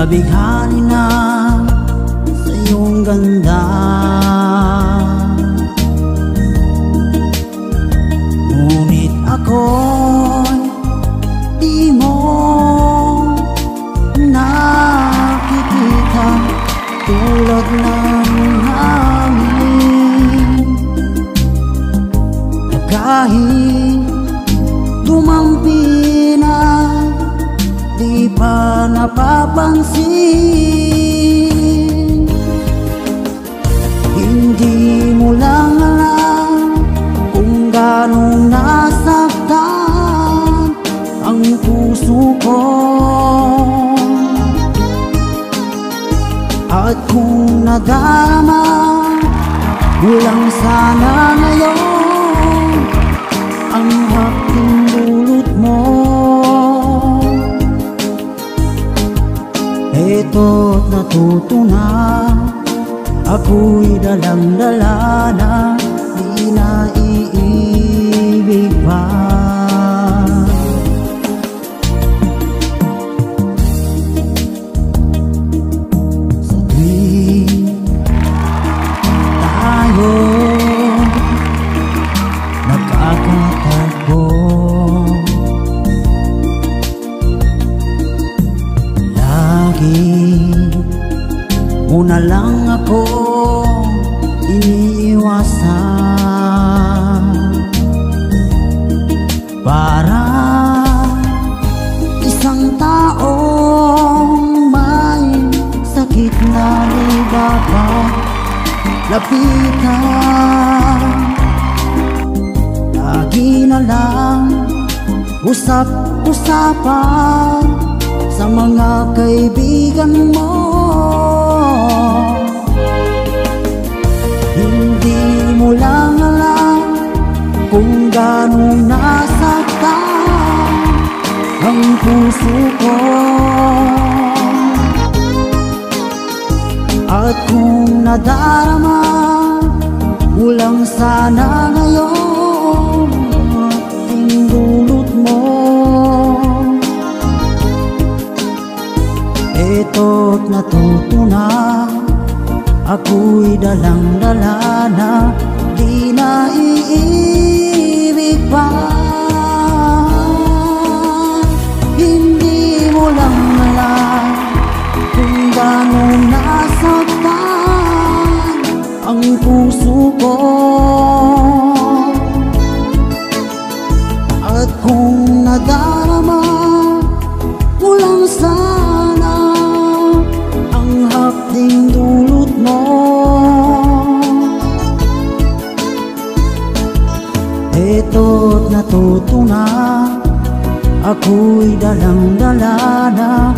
Nabighani na sa iyong ganda, ngunit ako'y di mo nakikita. Tulad ng hangin, kahit dumampi na di pa napapansin. Hindi mo lang alam kung gano'ng nasaktan ang puso ko. At kung nadarama mo lang sana ngayon ang aking dulot mo, eto't natuto na, ako'y dalang-dala na, di na iibig pa. Sa tuwing tayo nagkakatagpo, mo na lang ako iniiwasan. Para isang taong may sakit na di dapat lapitan, lagi na lang usap-usapan sa mga kaibigan mo. Hindi mo lang alam kung gano'ng nasaktan ang puso ko. At kung nadarama mo lang sana ngayon ating dulot mo, eto't natuto na, ako'y dalang-dala na, di na iibig pa. Hindi mo lang alam kung gano'ng nasaktan ang puso ko. At kung nadarama mo lang sana ang hapding dulot mo, eto't natuto na, ako'y dalang-dala na,